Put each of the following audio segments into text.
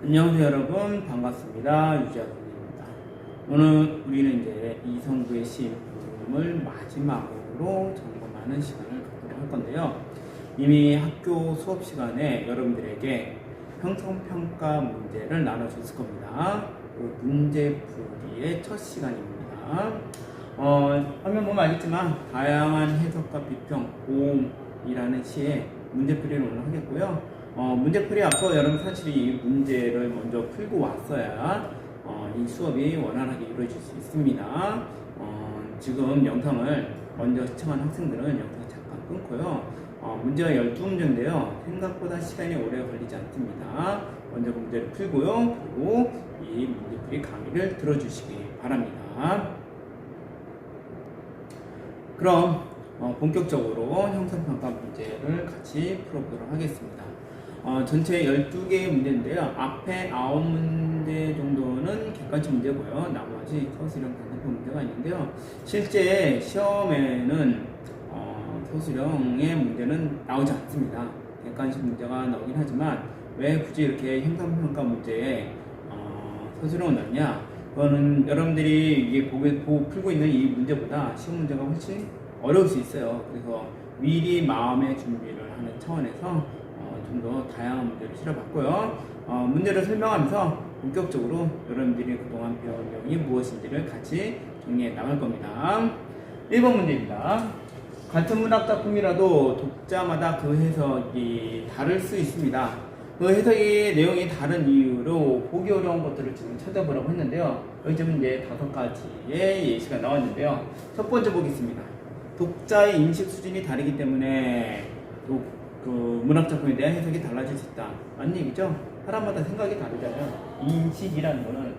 안녕하세요 여러분, 반갑습니다. 유지아입니다. 오늘 우리는 이제 이성구의 시험을 마지막으로 점검하는 시간을 갖도록 할 건데요. 이미 학교 수업 시간에 여러분들에게 형성평가 문제를 나눠줬을 겁니다. 그 문제풀이의 첫 시간입니다. 화면 보면 알겠지만 다양한 해석과 비평, 고음이라는 시에 문제풀이를 오늘 하겠고요. 문제풀이 앞서 여러분 사실 이 문제를 먼저 풀고 왔어야 이 수업이 원활하게 이루어질 수 있습니다. 지금 영상을 먼저 시청한 학생들은 영상 잠깐 끊고요. 문제가 12문제인데요. 생각보다 시간이 오래 걸리지 않습니다. 먼저 문제를 풀고요. 그리고 이 문제풀이 강의를 들어주시기 바랍니다. 그럼 본격적으로 형성평가 문제를 같이 풀어보도록 하겠습니다. 전체 12개의 문제인데요. 앞에 9문제 정도는 객관식 문제고요. 나머지 서술형 단답형 문제가 있는데요. 실제 시험에는 서술형의 문제는 나오지 않습니다. 객관식 문제가 나오긴 하지만 왜 굳이 이렇게 형성평가 문제에 서술형을 넣냐? 그거는 여러분들이 이게 풀고 있는 이 문제보다 시험 문제가 훨씬 어려울 수 있어요. 그래서 미리 마음의 준비를 하는 차원에서 좀 더 다양한 문제를 실어봤고요. 문제를 설명하면서 본격적으로 여러분들이 그동안 배운 내용이 무엇인지를 같이 정리해 나갈 겁니다. 1번 문제입니다. 같은 문학 작품이라도 독자마다 그 해석이 다를 수 있습니다. 그 해석의 내용이 다른 이유로 보기 어려운 것들을 지금 찾아보라고 했는데요. 여기 지금 이제 5가지의 예시가 나왔는데요. 첫 번째 보겠습니다. 독자의 인식 수준이 다르기 때문에 그 문학작품에 대한 해석이 달라질 수 있다. 맞는 얘기죠? 사람마다 생각이 다르잖아요. 인식이라는 거는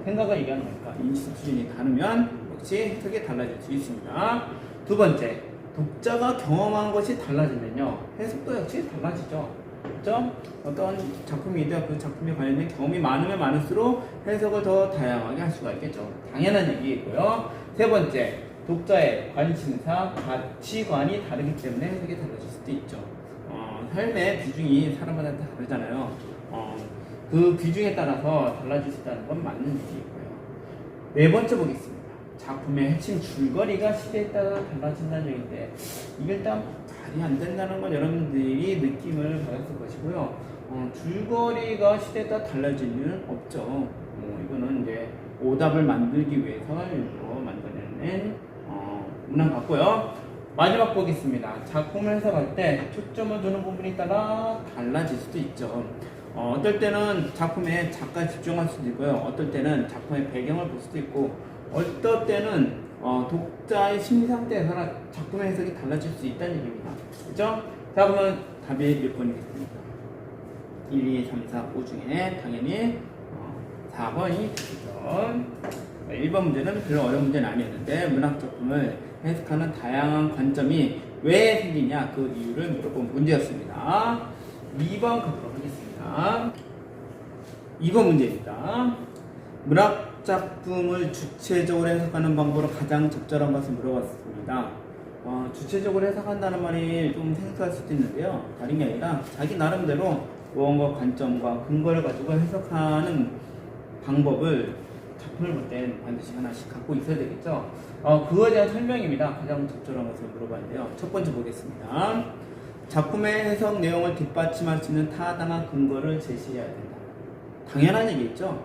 생각을 얘기하는 거니까 인식 수준이 다르면 역시 해석이 달라질 수 있습니다. 두 번째, 독자가 경험한 것이 달라지면요 해석도 역시 달라지죠. 그렇죠? 어떤 작품이든 그 작품에 관련된 경험이 많으면 많을수록 해석을 더 다양하게 할 수가 있겠죠. 당연한 얘기이고요. 세 번째, 독자의 관심사, 가치관이 다르기 때문에 해석이 달라질 수도 있죠. 삶의 비중이 사람마다 다르잖아요. 그 비중에 따라서 달라질 수 있다는 건 맞는 얘기고요. 네 번째 보겠습니다. 작품의 핵심 줄거리가 시대에 따라 달라진다는 얘기인데 이게 일단 말이 안 된다는 건 여러분들이 느낌을 받았을 것이고요. 줄거리가 시대에 따라 달라질 일은 없죠. 이거는 이제 오답을 만들기 위해서 일부러 만들어낸 문항 같고요. 마지막 보겠습니다. 작품을 해석할 때 초점을 두는 부분에 따라 달라질 수도 있죠. 어떨 때는 작품에 작가에 집중할 수도 있고요. 어떨 때는 작품의 배경을 볼 수도 있고, 어떨 때는 독자의 심리 상태에 따라 작품의 해석이 달라질 수 있다는 얘기입니다. 그렇죠? 자, 그러면 답이 몇 번이겠습니까? 1, 2, 3, 4, 5 중에 당연히 4번이 되겠죠. 1번 문제는 별로 어려운 문제는 아니었는데 문학작품을 해석하는 다양한 관점이 왜 생기냐 그 이유를 물어본 문제였습니다. 2번 가도록 하겠습니다. 2번 문제입니다. 문학작품을 주체적으로 해석하는 방법으로 가장 적절한 것을 물어봤습니다. 주체적으로 해석한다는 말이 좀 생소할 수도 있는데요. 다른 게 아니라 자기 나름대로 무언가 관점과 근거를 가지고 해석하는 방법을 작품을 볼 땐 반드시 하나씩 갖고 있어야 되겠죠. 그거에 대한 설명입니다. 가장 적절한 것을 물어봤는데요. 첫 번째 보겠습니다. 작품의 해석 내용을 뒷받침할 수 있는 타당한 근거를 제시해야 된다. 당연한 얘기겠죠.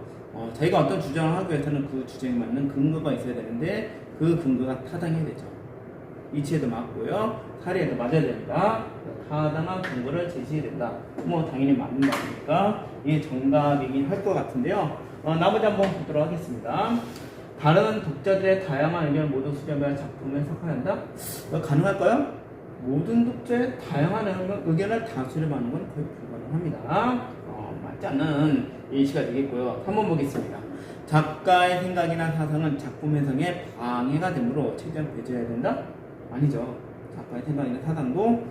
자기가 어떤 주장을 하기 위해서는 그 주장에 맞는 근거가 있어야 되는데 그 근거가 타당해야 되죠. 이치에도 맞고요. 사례에도 맞아야 됩니다. 타당한 근거를 제시해야 된다. 당연히 맞는 말이니까 이게 정답이긴 할 것 같은데요. 나머지 한번 보도록 하겠습니다. 다른 독자들의 다양한 의견을 모두 수렴하여 작품을 해석해야 한다? 가능할까요? 모든 독자의 다양한 의견을 다 수렴하는 건 거의 불가능합니다. 맞지 않는 예시가 되겠고요. 한번 보겠습니다. 작가의 생각이나 사상은 작품 해석에 방해가 되므로 최대한 배제해야 된다? 아니죠. 작가의 생각이나 사상도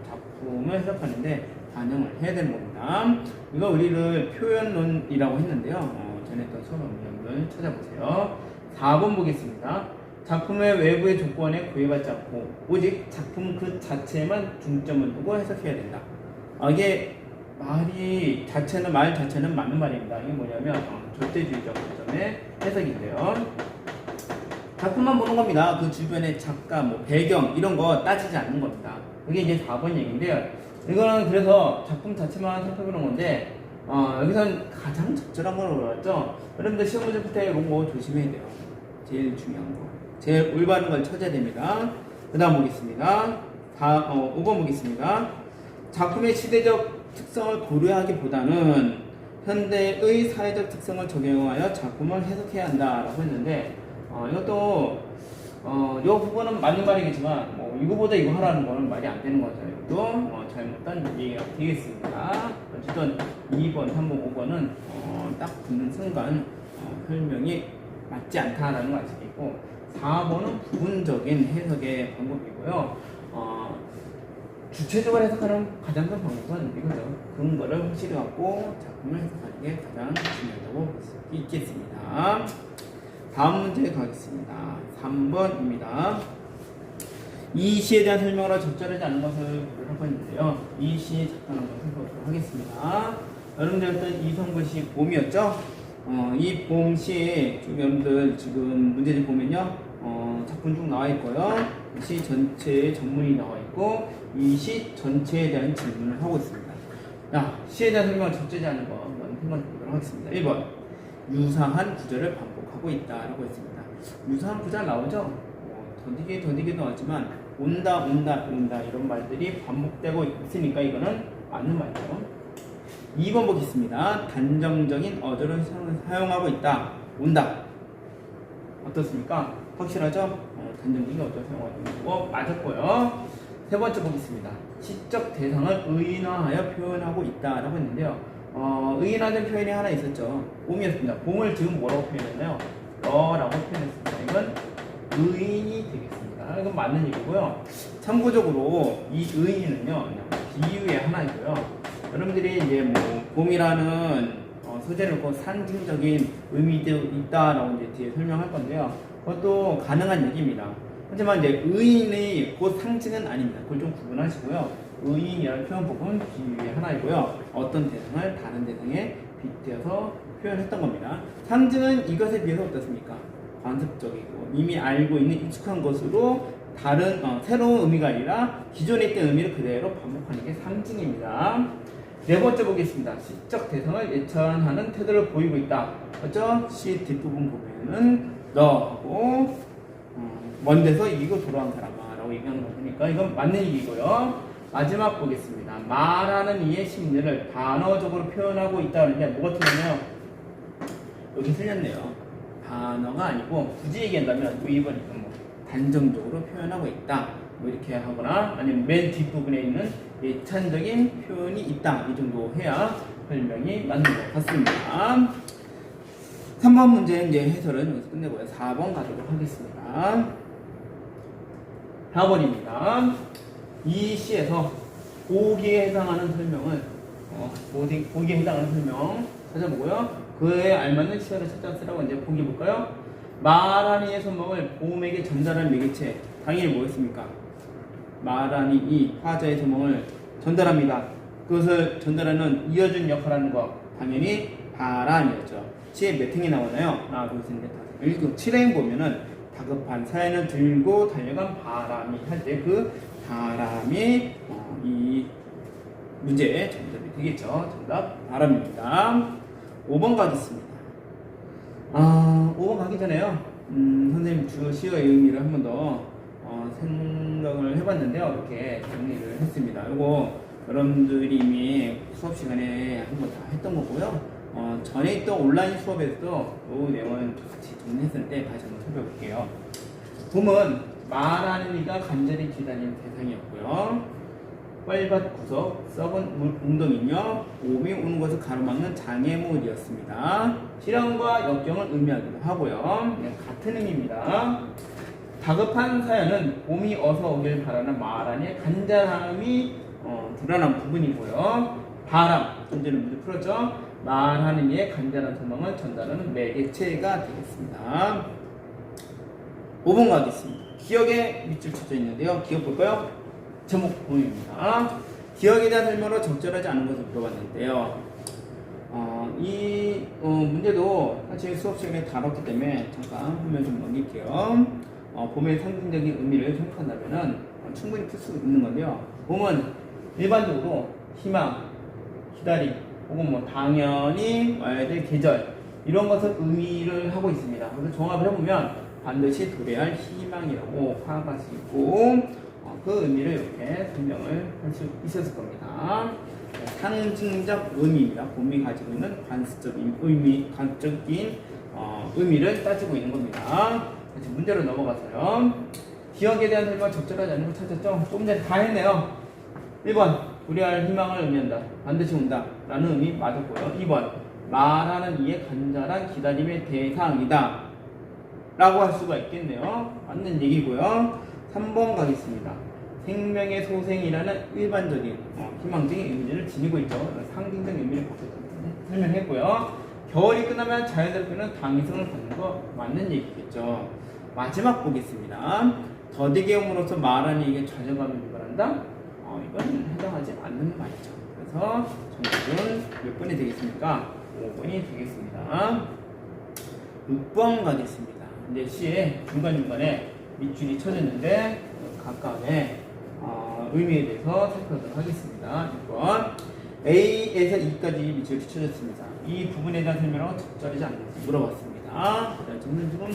작품을 해석하는데 반영을 해야 되는 겁니다. 이거 우리를 표현론이라고 했는데요. 전에 했던 수업 문제를 찾아보세요. 4번 보겠습니다. 작품의 외부의 조건에 구애받지 않고 오직 작품 그 자체에만 중점을 두고 해석해야 된다. 이게 말 자체는 맞는 말입니다. 이게 뭐냐면 절대주의적 관점의 해석인데요. 작품만 보는 겁니다. 그 주변의 작가, 뭐 배경 이런 거 따지지 않는 겁니다. 그게 이제 4번 얘기인데요. 이거는 그래서 작품 자체만 살펴보는 건데 여기선 가장 적절한 걸 골랐죠. 여러분들 시험 문제 풀 때 이런 거 조심해야 돼요. 제일 중요한 거. 제일 올바른 걸 찾아야 됩니다. 그 다음 보겠습니다. 5번 보겠습니다. 작품의 시대적 특성을 고려하기보다는 현대의 사회적 특성을 적용하여 작품을 해석해야 한다라고 했는데 이것도 이 부분은 맞는 말이겠지만 이거보다 이거 하라는 거는 말이 안 되는 거죠. 이것도 잘못된 얘기가 되겠습니다. 어쨌든 2번, 3번, 5번은 딱 듣는 순간 설명이 맞지 않다라는 걸 알 수 있고 4번은 부분적인 해석의 방법이고요. 주체적으로 해석하는 가장 큰 방법은 이거죠. 근거를 확실히 갖고 작품을 해석하는 게 가장 중요하다고 볼 수 있겠습니다. 다음 문제 가겠습니다. 3번입니다. 이 시에 대한 설명으로 적절하지 않은 것을 고려하고 있는데요. 이 시의 작성한 것을 살펴보도록 하겠습니다. 여러분들 했던 이성글씨 봄이었죠? 이 봄시에 여러분들 지금 문제집 보면요. 작품 쭉 나와 있고요. 시 전체의 전문이 나와 있고 이 시 전체에 대한 질문을 하고 있습니다. 시에 대한 설명을 적절하지 않은 거 한번 보도록 하겠습니다. 1번 유사한 구절을 반복하고 있다라고 했습니다. 유사한 구절 나오죠? 던지게 나왔지만 온다 이런 말들이 반복되고 있으니까 이거는 맞는 말이죠. 2번 보겠습니다. 단정적인 어조를 사용하고 있다. 온다. 어떻습니까? 확실하죠? 단정적인 어조를 사용하고 있고 맞았고요. 세 번째 보겠습니다. 시적 대상을 의인화하여 표현하고 있다라고 했는데요. 의인화된 표현이 하나 있었죠. 봄이었습니다. 봄을 지금 뭐라고 표현했나요? 라고 표현했습니다. 이건 의인이 되겠습니다. 이건 맞는 얘기고요. 참고적으로 이 의인은요 비유의 하나이고요. 여러분들이 이제 봄이라는 소재를 놓고 상징적인 의미도 있다라고 이제 뒤에 설명할 건데요. 그것도 가능한 얘기입니다. 하지만 이제 의인의 그 상징은 아닙니다. 그걸 좀 구분하시고요. 의인이라는 표현법은 비유의 하나이고요. 어떤 대상을 다른 대상에 빗대어서 표현했던 겁니다. 상징은 이것에 비해서 어떻습니까? 관습적이고 이미 알고 있는 익숙한 것으로 다른 새로운 의미가 아니라 기존에 있던 의미를 그대로 반복하는 게 상징입니다. 네 번째 보겠습니다. 시적 대상을 예찬하는 태도를 보이고 있다. 그렇죠? 시 뒷부분 보면은 너하고 먼 데서 이거 돌아온 사람아 라고 얘기하는 거 보니까 이건 맞는 얘기고요. 마지막 보겠습니다. 말하는 이의 심리를 단어적으로 표현하고 있다는데 뭐가 틀렸나요? 여기 틀렸네요. 단어가 아니고 굳이 얘기한다면 2번이 단정적으로 표현하고 있다 이렇게 하거나 아니면 맨 뒷부분에 있는 예찬적인 표현이 있다 이 정도 해야 설명이 맞는 것 같습니다. 3번 문제 이제 해설은 여기서 끝내고요. 4번 가도록 하겠습니다. 4번입니다. 이 시에서 보기에 해당하는 설명을 보기에 해당하는 설명 찾아보고요. 그에 알맞는 시어를 찾아 쓰라고 이제 보기 볼까요? 말하는 이의 손목을 봄에게 전달하는 매개체 당연히 뭐였습니까? 말하니 이 화자의 손목을 전달합니다. 그것을 전달하는 이어준 역할하는 거 당연히 바람이었죠. 시에 몇 행이 나오나요? 하나, 둘, 셋, 넷, 다섯. 7행 보면은 다급한 사연을 들고 달려간 바람이 할 때 그 바람이 이 문제의 정답이 되겠죠. 정답 바람입니다. 5번 가겠습니다. 5번 가기 전에요. 선생님 주 시어의 의미를 한 번 더 생각을 해봤는데요. 이렇게 정리를 했습니다. 이거 여러분들이 이미 수업 시간에 한 번 다 했던 거고요. 전에 있던 온라인 수업에서도 이 내용을 같이 정리했을 때 다시 한번 살펴볼게요. 봄은 말하는 이가 간절히 기다리는 대상이었고요. 뻘밭 구석, 썩은 웅덩이며 봄이 오는 것을 가로막는 장애물이었습니다. 실현과 역경을 의미하기도 하고요. 같은 의미입니다. 다급한 사연은 봄이 어서 오길 바라는 말하니 간절함이 드러난 부분이고요. 바람, 문제는 문제 풀었죠? 말하는 이의 간절한 소망을 전달하는 매개체가 되겠습니다. 5번 가겠습니다. 기억에 밑줄 쳐져 있는데요. 기억 볼까요? 제목 보입니다. 기억에 대한 설명으로 적절하지 않은 것을 물어봤는데요. 이 문제도 사실 수업 시간에 다뤘기 때문에 잠깐 화면 좀 넘길게요. 봄의 상징적인 의미를 생각한다면 충분히 풀 수 있는 건데요. 봄은 일반적으로 희망, 기다림, 혹은 뭐 당연히 와야 될 계절, 이런 것을 의미를 하고 있습니다. 그래서 종합을 해보면 반드시 도래할 희망이라고 파악할 수 있고, 그 의미를 이렇게 설명을 할 수 있었을 겁니다. 상징적 의미입니다. 봄이 가지고 있는 관습적인 의미를 따지고 있는 겁니다. 이제 문제로 넘어가서요. 기억에 대한 설명 적절하지 않은 거 찾았죠? 조금 전에 다 했네요. 1번, 도래할 희망을 의미한다. 반드시 온다. 라는 의미 맞았고요. 2번, 말하는 이의 간절한 기다림의 대상이다. 라고 할 수가 있겠네요. 맞는 얘기고요. 3번 가겠습니다. 생명의 소생이라는 일반적인 희망적인 의미를 지니고 있죠. 상징적 의미를 설명했고요. 겨울이 끝나면 자연스럽게는 당위성을 갖는 거 맞는 얘기겠죠. 마지막 보겠습니다. 더디게움으로서 말하는 이에게 좌절감을 유발한다? 이건 해당하지 않는 말이죠. 그래서 정답은 몇 번이 되겠습니까? 5번이 되겠습니다. 6번 가겠습니다. 이제 시에 중간중간에 밑줄이 쳐졌는데 각각의 의미에 대해서 살펴보도록 하겠습니다. 6번, A에서 E까지 밑줄이 쳐졌습니다. 이 부분에 대한 설명을 적절하지 않는지 물어봤습니다. 저는 지금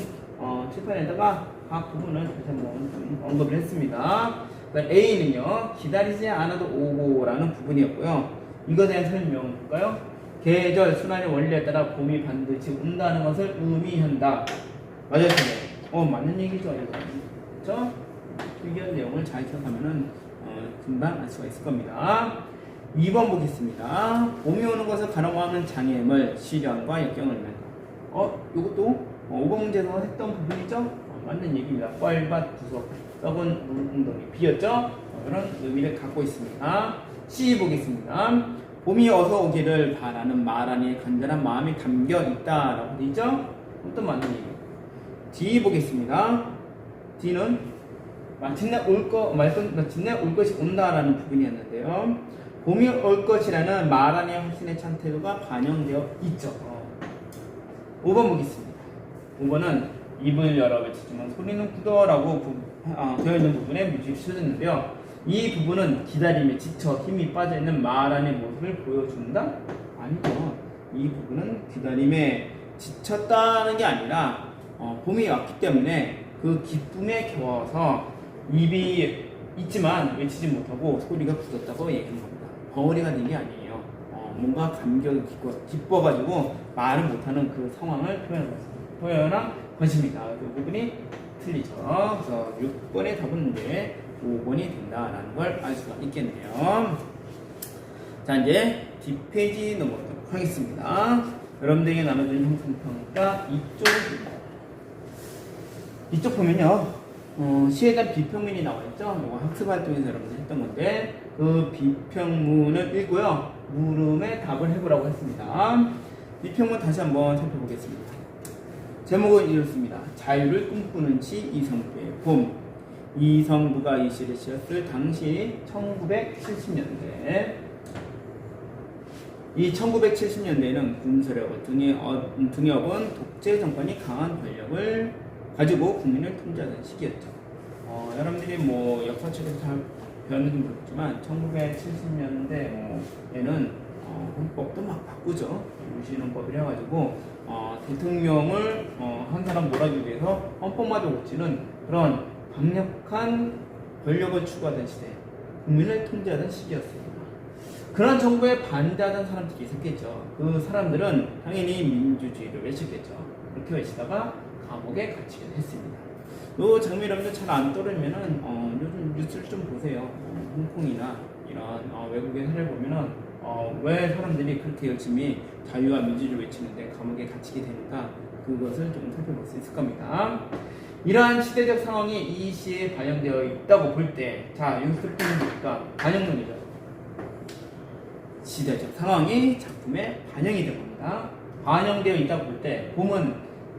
칠판에다가 각 부분을 다시 한번 언급을 했습니다. A는요, 기다리지 않아도 오고라는 부분이었고요. 이거에 대한 설명 볼까요? 계절 순환의 원리에 따라 봄이 반드시 온다는 것을 의미한다. 맞았어요. 맞는 얘기죠, 이거. 그렇죠? 의견 내용을 잘 기억하면은 금방 알 수가 있을 겁니다. 2번 보겠습니다. 봄이 오는 것을 가늠하는 장애물, 시련과 역경을 의미한다. 이것도 5번 문제에서 했던 부분이죠? 맞는 얘기입니다. 뻘밭, 구석, 썩은 물웅덩이, 비었죠? 이런 의미를 갖고 있습니다. C 보겠습니다. 봄이 어서 오기를 바라는 말안에 간절한 마음이 담겨 있다라고 되어 있죠? 어떤 맞는 얘기? D 보겠습니다. D는 마침내 올 것이 온다라는 부분이었는데요. 봄이 올 것이라는 말 안의 확신의 찬 태도가 반영되어 있죠. 5번 보겠습니다. 5번은 입을 열어 외치지만 소리는 굳어라고 되어 있는 부분에 밑줄이 쳐졌는데요. 이 부분은 기다림에 지쳐 힘이 빠져있는 말 안의 모습을 보여준다? 아니죠. 이 부분은 기다림에 지쳤다는 게 아니라 봄이 왔기 때문에 그 기쁨에 겨워서 입이 있지만 외치지 못하고 소리가 굳었다고 얘기한 겁니다. 벙어리가 된 게 아니에요. 뭔가 감격이 기뻐가지고 말을 못하는 그 상황을 표현한 것입니다. 그 부분이 틀리죠. 그래서 6번의 답은 이제 5번이 된다라는 걸 알 수가 있겠네요. 자, 이제 뒷페이지 넘어가도록 하겠습니다. 여러분들에게 나눠드린 형성평가 이쪽입니다. 이쪽 보면요. 시에 대한 비평문이 나와있죠. 이거 학습활동에서 여러분들 했던 건데 그 비평문을 읽고요. 물음에 답을 해보라고 했습니다. 비평문 다시 한번 살펴보겠습니다. 제목은 이렇습니다. 자유를 꿈꾸는 시 이성부의 봄. 이성부가 이 시를 쓰였을 당시 1970년대. 이 1970년대에는 군사력을 등에 업은 독재 정권이 강한 권력을 가지고 국민을 통제하던 시기였죠. 여러분들이 뭐 역사책에서 잘 배웠는지 모르겠지만 1970년대에는 헌법도 막 바꾸죠. 유신헌법을 해가지고 대통령을 한 사람 몰아주기 위해서 헌법마저 고치는 그런 강력한 권력을 추구하던 시대, 국민을 통제하던 시기였습니다. 그런 정부에 반대하던 사람들이 있었겠죠. 그 사람들은 당연히 민주주의를 외쳤겠죠. 그렇게 외치다가 감옥에 갇히게 했습니다. 이 장면 여러분들 잘 안 떠오르면은 요즘 뉴스를 좀 보세요. 홍콩이나 이런 외국의 사례를 보면은 왜 사람들이 그렇게 열심히 자유와 민주주의를 외치는데 감옥에 갇히게 되는가, 그것을 좀 살펴볼 수 있을 겁니다. 이러한 시대적 상황이 이 시에 반영되어 있다고 볼 때, 자, 여기서 보면 보니까 반영론이죠. 시대적 상황이 작품에 반영이 된 겁니다. 반영되어 있다고 볼 때 봄은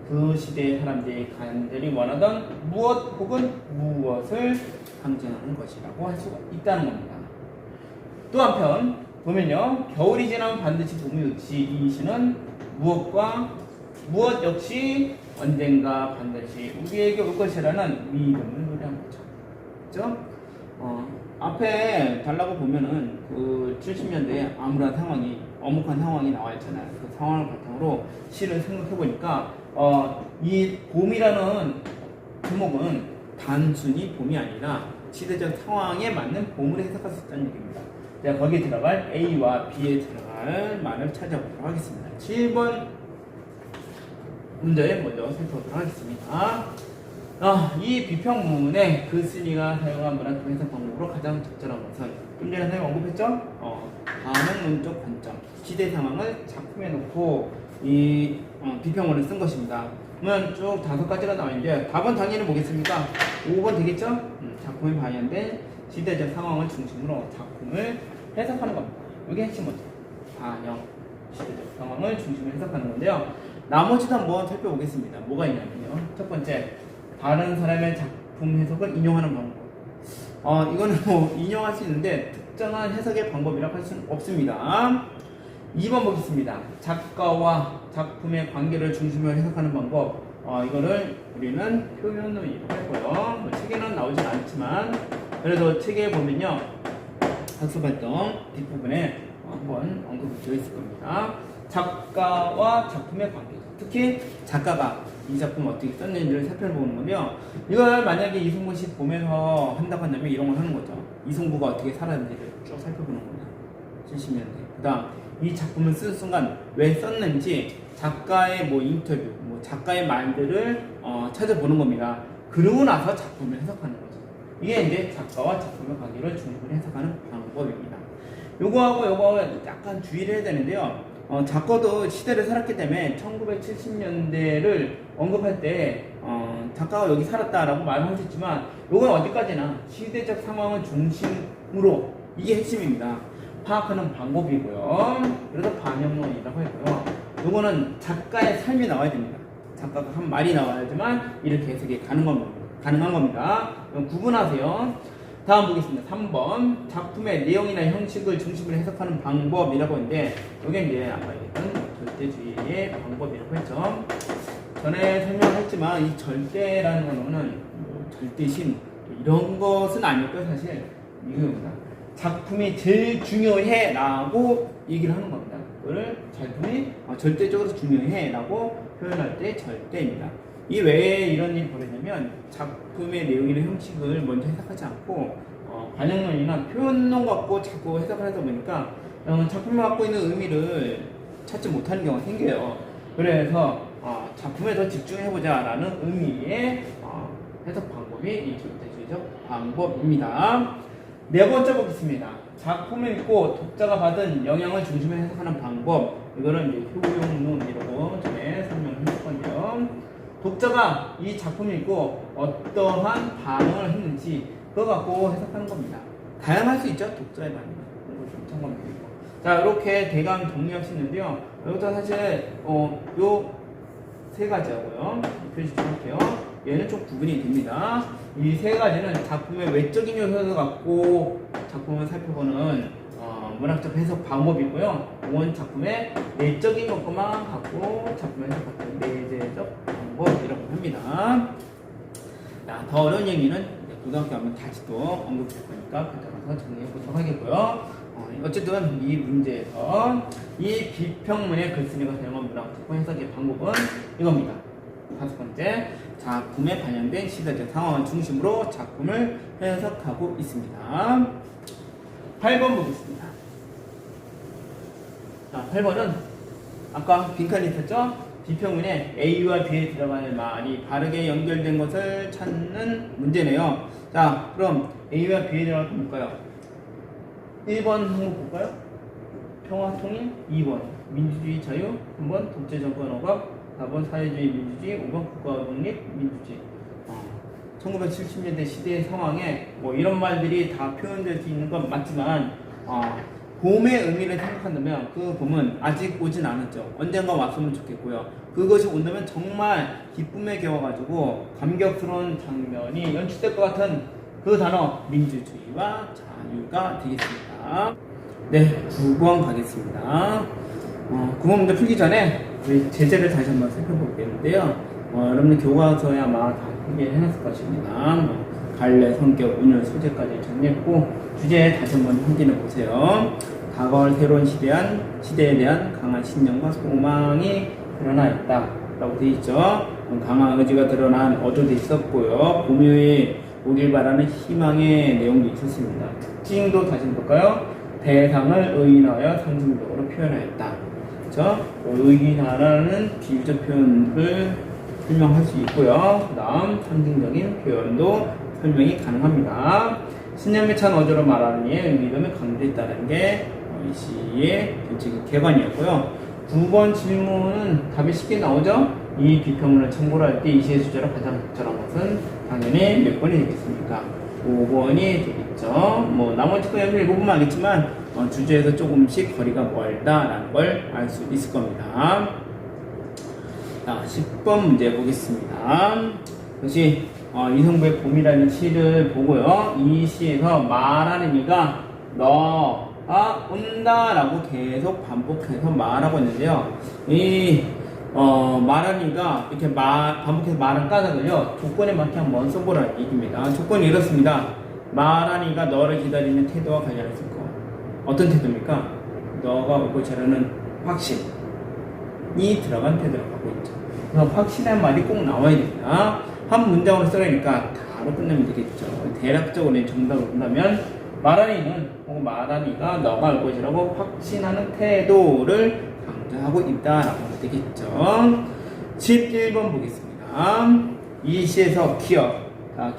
그 시대의 사람들이 간절히 원하던 무엇 혹은 무엇을 상징하는 것이라고 할 수가 있다는 겁니다. 또 한편 보면요, 겨울이 지나면 반드시 봄이 오듯이 이 시는 무엇 역시 언젠가 반드시 우리에게 올 것이라는 믿음을 노래한 거죠. 그죠? 앞에 달라고 보면은 그 70년대에 암울한 상황이, 엄혹한 상황이 나와 있잖아요. 그 상황을 바탕으로 시를 생각해 보니까 이 봄이라는 제목은 단순히 봄이 아니라 시대적 상황에 맞는 봄을 해석할 수 있다는 얘기입니다. 제가 거기에 들어갈 A와 B에 들어갈 말을 찾아보도록 하겠습니다. 7번 문제 먼저 살펴보도록 하겠습니다. 이 비평문의 글쓴이가 사용한 문학적 해석 방법으로 가장 적절한 것은 좀 전에 선생님 언급했죠? 반응론적 관점, 시대 상황을 작품에 놓고 이 비평문을 쓴 것입니다. 그러면 쭉 5가지가 나와 있는데 답은 당연히 뭐겠습니까? 5번 되겠죠? 작품에 반영된 시대적 상황을 중심으로 작품을 해석하는 겁니다. 이게 핵심이죠. 반영, 시대적 상황을 중심으로 해석하는 건데요. 나머지도 한번 살펴보겠습니다. 뭐가 있냐면요. 첫 번째, 다른 사람의 작품 해석을 인용하는 방법. 이거는 뭐 인용할 수 있는데 특정한 해석의 방법이라고 할 수는 없습니다. 2번 보겠습니다. 작가와 작품의 관계를 중심으로 해석하는 방법. 이거를 우리는 표현론이라고 했고요. 뭐 책에는 나오진 않지만 그래도 책에 보면요, 학습활동 뒷부분에 한번 언급이 되어 있을 겁니다. 작가와 작품의 관계, 특히 작가가 이 작품을 어떻게 썼는지를 살펴보는 건데요. 이걸 만약에 이승구 씨 보면서 한다고 한다면 이런 걸 하는 거죠. 이승구가 어떻게 살았는지를 쭉 살펴보는 겁니다. 70년대. 그 다음 이 작품을 쓰는 순간 왜 썼는지 작가의 뭐 인터뷰, 뭐 작가의 말들을 찾아보는 겁니다. 그러고 나서 작품을 해석하는 거죠. 이게 이제 작가와 작품의 관계를 중심으로 해석하는 방법입니다. 요거하고 약간 주의를 해야 되는데요. 작가도 시대를 살았기 때문에 1970년대를 언급할 때 작가가 여기 살았다라고 말을 하셨지만 요건 어디까지나 시대적 상황을 중심으로, 이게 핵심입니다. 파악하는 방법이고요. 그래서 반영론이라고 했고요. 요거는 작가의 삶이 나와야 됩니다. 작가가 한 말이 나와야지만 이렇게 해석이 가능한 겁니다. 그럼 구분하세요. 다음 보겠습니다. 3번, 작품의 내용이나 형식을 중심으로 해석하는 방법이라고 했는데 이게 이제 아까 얘기했던 절대주의의 방법이라고 했죠. 전에 설명했지만 이 절대라는 거는 뭐 절대신 이런 것은 아니었고요. 사실 이겁니다. 작품이 제일 중요해 라고 얘기를 하는 겁니다. 그거를 작품이 절대적으로 중요해 라고 표현할 때 절대입니다. 이 외에 이런 일이 벌어지면 작품의 내용이나 형식을 먼저 해석하지 않고 반영론이나 표현론 갖고 자꾸 해석을 하다 보니까 작품이 갖고 있는 의미를 찾지 못하는 경우가 생겨요. 그래서 작품에 더 집중해보자 라는 의미의 해석 방법이 이 절대주의적 방법입니다. 네 번째 보겠습니다. 작품을 읽고 독자가 받은 영향을 중심에 해석하는 방법. 이거는 이제 효용론이라고 전에 설명을 했을 건데요. 독자가 이 작품을 읽고 어떠한 반응을 했는지 그거 갖고 해석하는 겁니다. 다양할 수 있죠. 독자의 반응. 이거 좀 참고드리고. 자, 이렇게 대강 정리할 수 있는데요. 여기서 사실 요 세 가지하고요. 표시 좀 할게요. 얘는 좀 구분이 됩니다. 이 세 가지는 작품의 외적인 요소를 갖고 작품을 살펴보는 문학적 해석 방법이고요. 이건 작품의 내적인 것만 갖고 작품을 해석하는 내재적 방법이라고 합니다. 자, 더 어려운 얘기는 고등학교 가면 다시 또 언급될 거니까 그때가서 정리해 보도록 하겠고요. 어쨌든 이 문제에서 이 비평문의 글쓴이가 사용한 문학적 해석의 방법은 이겁니다. 5번째, 작품에 반영된 시대적 상황을 중심으로 작품을 해석하고 있습니다. 8번 보겠습니다. 자, 8번은 아까 빈칸이 있었죠? 비평문에 A와 B에 들어갈 말이 바르게 연결된 것을 찾는 문제네요. 자, 그럼 A와 B에 들어갈 거 볼까요? 1번 한번 볼까요? 평화통일, 2번 민주주의 자유, 3번 독재정권 억압, 4번 사회주의 민주주의, 5번 국가독립 민주주의. 1970년대 시대의 상황에 뭐 이런 말들이 다 표현될 수 있는 건 맞지만 봄의 의미를 생각한다면 그 봄은 아직 오진 않았죠. 언젠가 왔으면 좋겠고요. 그것이 온다면 정말 기쁨에 겨워가지고 감격스러운 장면이 연출될 것 같은 그 단어 민주주의와 자유가 되겠습니다. 네, 9번 가겠습니다. 9번 문제 풀기 전에 우리 제재를 다시 한번 살펴보겠는데요. 여러분들 교과서에 아마 다 준비해놨을 것입니다. 관례, 성격, 운율, 소재까지 정리했고 주제 다시 한번 확인해 보세요. 다가올 새로운 시대에 대한 강한 신념과 소망이 드러나 있다 라고 되어 있죠. 강한 의지가 드러난 어조도 있었고요. 봄이 오길 바라는 희망의 내용도 있었습니다. 특징도 다시 볼까요? 대상을 의인하여 상징적으로 표현하였다. 그렇죠? 의인하라는 비유적 표현을 설명할 수 있고요. 그 다음 상징적인 표현도 설명이 가능합니다. 신념에 찬 어조로 말하는 이의 의미점을 강조했다는 게 이 시의 전체적 개관이었고요. 9번 질문은 답이 쉽게 나오죠? 이 비평문을 참고를 할 때 이 시의 주제로 가장 적절한 것은 당연히 몇 번이 되겠습니까? 5번이 되겠죠. 나머지 거 여러분 읽어보면 알겠지만 주제에서 조금씩 거리가 멀다라는 걸 알 수 있을 겁니다. 자, 10번 문제 보겠습니다. 역시 이성부의 봄이라는 시를 보고요. 이 시에서 말하는 이가 너가 온다 라고 계속 반복해서 말하고 있는데요. 이 말하는 이가 이렇게 반복해서 말한 까닭을요, 조건에 맞게 한번 써보라는 얘기입니다. 조건이 이렇습니다. 말하는 이가 너를 기다리는 태도와 관련해서 어떤 태도입니까? 너가 올 것이라는 확신이 들어간 태도를 갖고 있죠. 그래서 확신한 말이 꼭 나와야 됩니다. 한 문장으로 써라니까 바로 끝내면 되겠죠. 대략적으로 정답을 본다면 말하니는 혹은 말하니가 너가 올 것이라고 확신하는 태도를 강조하고 있다라고 하면 되겠죠. 11번 보겠습니다. 이 시에서 기억.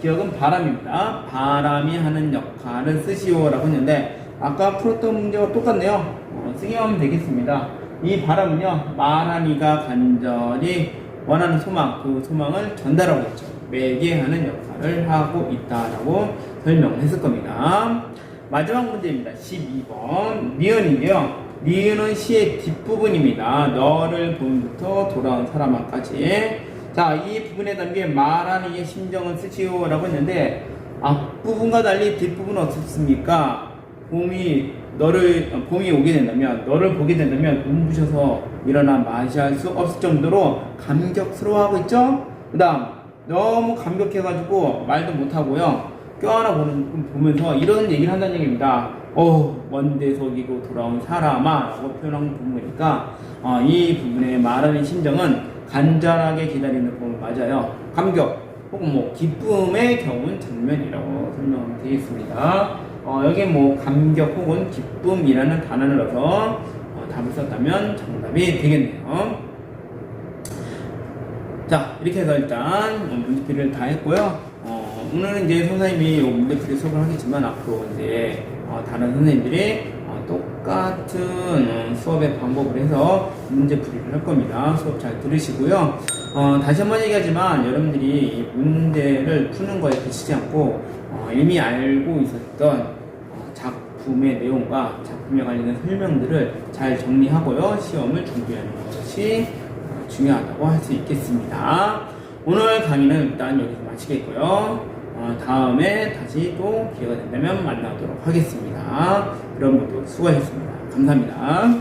기억은 바람입니다. 바람이 하는 역할을 쓰시오라고 했는데 아까 풀었던 문제와 똑같네요. 쓰기만 하면 되겠습니다. 이 바람은요, 말하니가 간절히 원하는 소망, 그 소망을 전달하고 있죠. 매개하는 역할을 하고 있다라고 설명을 했을 겁니다. 마지막 문제입니다. 12번. 니은인데요. 니은은 시의 뒷부분입니다. 너를 봄부터 돌아온 사람아까지. 자, 이 부분에 담긴 말하는 이의 심정을 쓰시오라고 했는데 앞부분과 달리 뒷부분은 어떻습니까? 봄이 오게 된다면, 너를 보게 된다면 눈부셔서 일어나 맞이할 수 없을 정도로 감격스러워하고 있죠? 그 다음, 너무 감격해가지고 말도 못하고요. 껴안아 보면서 이런 얘기를 한다는 얘기입니다. 먼 데서기고 돌아온 사람아 라고 표현한 부분이니까 이 부분에 말하는 심정은 간절하게 기다리는 부분 맞아요. 감격 혹은 기쁨의 경우는 장면이라고 설명하면 되겠습니다. 여기 감격 혹은 기쁨이라는 단어를 넣어서 답을 썼다면 정답이 되겠네요. 자, 이렇게 해서 일단 문제풀이를 다 했고요. 오늘은 이제 선생님이 문제풀이 수업을 하겠지만 앞으로 이제 다른 선생님들이 똑같은 수업의 방법을 해서 문제풀이를 할 겁니다. 수업 잘 들으시고요. 다시 한번 얘기하지만 여러분들이 이 문제를 푸는 거에 그치지 않고 이미 알고 있었던 작품의 내용과 작품에 관련된 설명들을 잘 정리하고요. 시험을 준비하는 것이 중요하다고 할 수 있겠습니다. 오늘 강의는 일단 여기서 마치겠고요. 다음에 다시 또 기회가 된다면 만나도록 하겠습니다. 그럼 모두 수고하셨습니다. 감사합니다.